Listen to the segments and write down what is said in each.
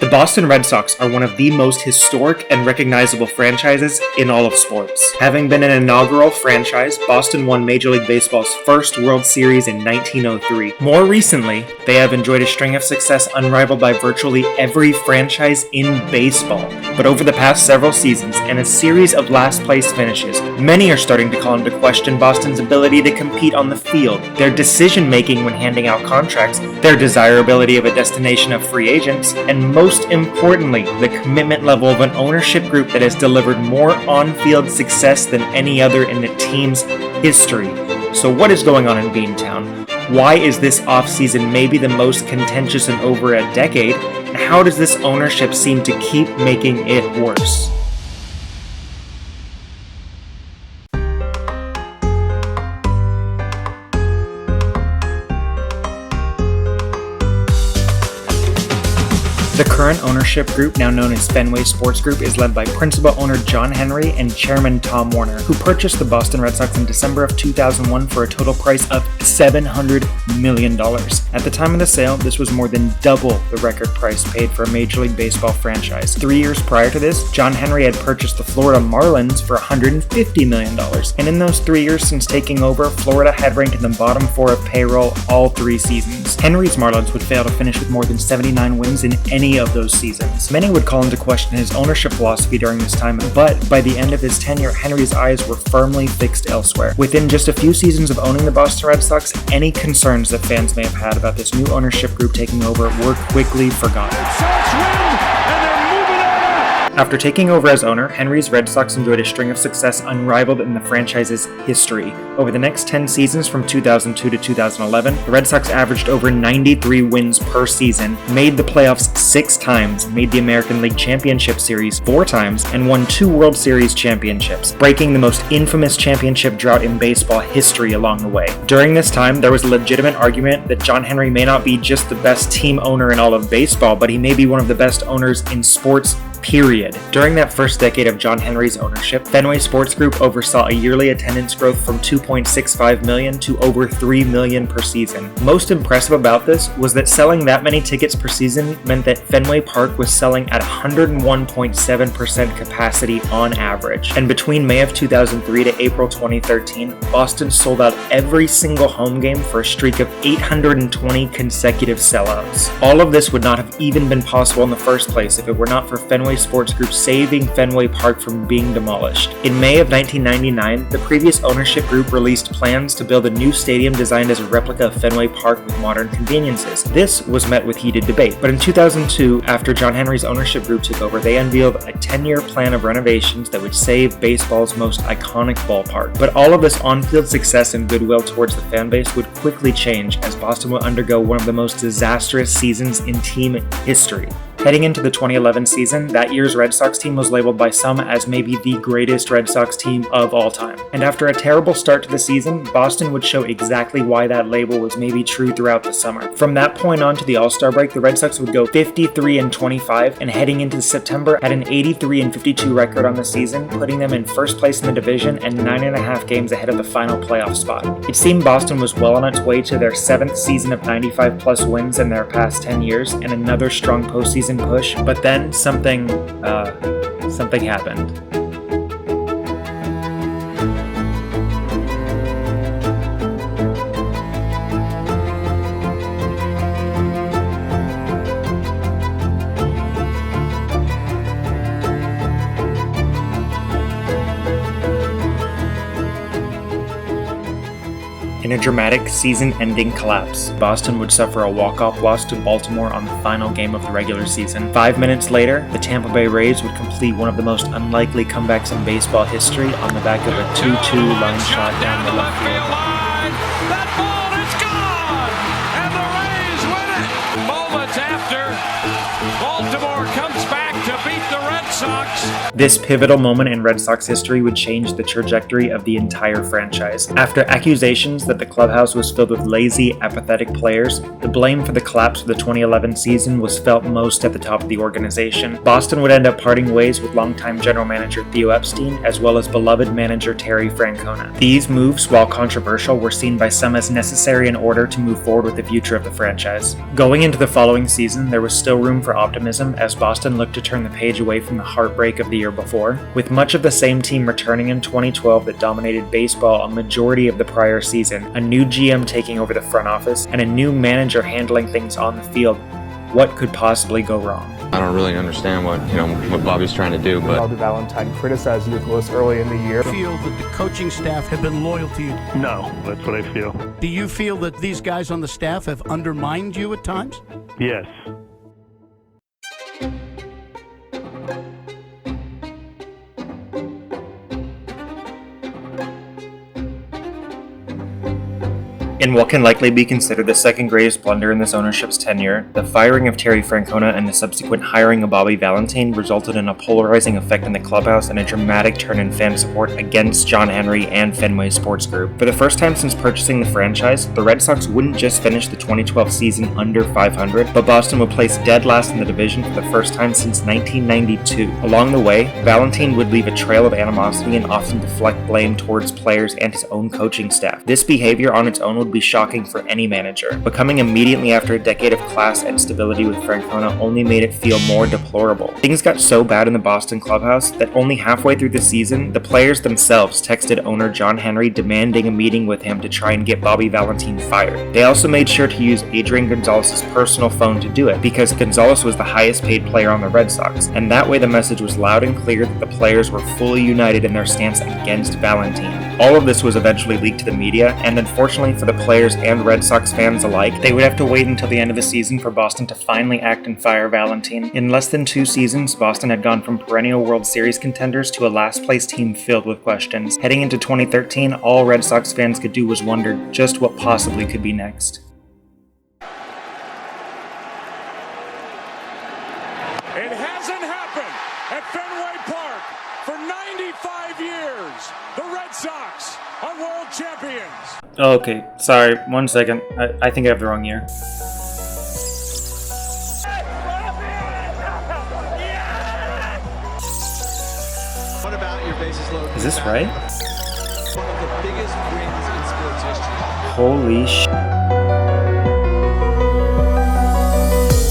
The Boston Red Sox are one of the most historic and recognizable franchises in all of sports. Having been an inaugural franchise, Boston won Major League Baseball's first World Series in 1903. More recently, they have enjoyed a string of success unrivaled by virtually every franchise in baseball. But over the past several seasons and a series of last-place finishes, many are starting to call into question Boston's ability to compete on the field, their decision-making when handing out contracts, their desirability of a destination of free agents, and most importantly, the commitment level of an ownership group that has delivered more on-field success than any other in the team's history. So what is going on in Beantown? Why is this offseason maybe the most contentious in over a decade? And how does this ownership seem to keep making it worse? The current ownership group, now known as Fenway Sports Group, is led by principal owner John Henry and chairman Tom Werner, who purchased the Boston Red Sox in December of 2001 for a total price of $700 million. At the time of the sale, this was more than double the record price paid for a Major League Baseball franchise. 3 years prior to this, John Henry had purchased the Florida Marlins for $150 million. And in those 3 years since taking over, Florida had ranked in the bottom 4 of payroll all 3 seasons. Henry's Marlins would fail to finish with more than 79 wins in any of those seasons. Many would call into question his ownership philosophy during this time, but by the end of his tenure, Henry's eyes were firmly fixed elsewhere. Within just a few seasons of owning the Boston Red Sox, any concerns that fans may have had about this new ownership group taking over were quickly forgotten. After taking over as owner, Henry's Red Sox enjoyed a string of success unrivaled in the franchise's history. Over the next 10 seasons from 2002 to 2011, the Red Sox averaged over 93 wins per season, made the playoffs 6 times, made the American League Championship Series 4 times, and won 2 World Series championships, breaking the most infamous championship drought in baseball history along the way. During this time, there was a legitimate argument that John Henry may not be just the best team owner in all of baseball, but he may be one of the best owners in sports, period. During that first decade of John Henry's ownership, Fenway Sports Group oversaw a yearly attendance growth from 2.65 million to over 3 million per season. Most impressive about this was that selling that many tickets per season meant that Fenway Park was selling at 101.7% capacity on average. And between May of 2003 to April 2013, Boston sold out every single home game for a streak of 820 consecutive sellouts. All of this would not have even been possible in the first place if it were not for Fenway Sports Group saving Fenway Park from being demolished. In May of 1999, the previous ownership group released plans to build a new stadium designed as a replica of Fenway Park with modern conveniences. This was met with heated debate, but in 2002, after John Henry's ownership group took over, they unveiled a 10-year plan of renovations that would save baseball's most iconic ballpark. But all of this on-field success and goodwill towards the fan base would quickly change as Boston would undergo one of the most disastrous seasons in team history. Heading into the 2011 season, that year's Red Sox team was labeled by some as maybe the greatest Red Sox team of all time. And after a terrible start to the season, Boston would show exactly why that label was maybe true throughout the summer. From that point on to the All-Star break, the Red Sox would go 53-25, and heading into September had an 83-52 record on the season, putting them in first place in the division and 9.5 games ahead of the final playoff spot. It seemed Boston was well on its way to their 7th season of 95-plus wins in their past 10 years, and another strong postseason push, but then something happened. In a dramatic season-ending collapse, Boston would suffer a walk-off loss to Baltimore on the final game of the regular season. 5 minutes later, the Tampa Bay Rays would complete one of the most unlikely comebacks in baseball history on the back of a 2-2 line shot down the left field. That ball is gone, and the Rays win it. Moments after, Baltimore comes back to beat the Red Sox. This pivotal moment in Red Sox history would change the trajectory of the entire franchise. After accusations that the clubhouse was filled with lazy, apathetic players, the blame for the collapse of the 2011 season was felt most at the top of the organization. Boston would end up parting ways with longtime general manager Theo Epstein, as well as beloved manager Terry Francona. These moves, while controversial, were seen by some as necessary in order to move forward with the future of the franchise. Going into the following season, there was still room for optimism as Boston looked to turn the page away from the heartbreak of the year before, with much of the same team returning in 2012 that dominated baseball a majority of the prior season, a new GM taking over the front office, and a new manager handling things on the field. What could possibly go wrong? I don't really understand what Bobby's trying to do, but Bobby Valentine criticized Youkilis early in the year. Do you feel that the coaching staff have been loyal to you? No, that's what I feel. Do you feel that these guys on the staff have undermined you at times? Yes. In what can likely be considered the second greatest blunder in this ownership's tenure, the firing of Terry Francona and the subsequent hiring of Bobby Valentine resulted in a polarizing effect in the clubhouse and a dramatic turn in fan support against John Henry and Fenway Sports Group. For the first time since purchasing the franchise, the Red Sox wouldn't just finish the 2012 season under 500, but Boston would place dead last in the division for the first time since 1992. Along the way, Valentine would leave a trail of animosity and often deflect blame towards players and his own coaching staff. This behavior on its own would be shocking for any manager, but coming immediately after a decade of class and stability with Francona only made it feel more deplorable. Things got so bad in the Boston clubhouse that only halfway through the season, the players themselves texted owner John Henry demanding a meeting with him to try and get Bobby Valentine fired. They also made sure to use Adrian Gonzalez's personal phone to do it, because Gonzalez was the highest paid player on the Red Sox, and that way the message was loud and clear that the players were fully united in their stance against Valentine. All of this was eventually leaked to the media, and unfortunately for the players and Red Sox fans alike, they would have to wait until the end of the season for Boston to finally act and fire Valentine. In less than 2 seasons, Boston had gone from perennial World Series contenders to a last-place team filled with questions. Heading into 2013, all Red Sox fans could do was wonder just what possibly could be next. It hasn't happened at Fenway Park for 95 years. The Red Sox are world champions. Oh, okay, sorry, 1 second. I think I have the wrong year. What about your bases loaded? Is this right? One of the biggest wins in sports history. Holy sh**.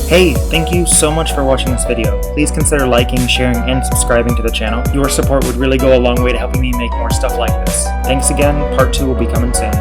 Hey, thank you so much for watching this video. Please consider liking, sharing, and subscribing to the channel. Your support would really go a long way to helping me make more stuff like this. Thanks again, part 2 will be coming soon.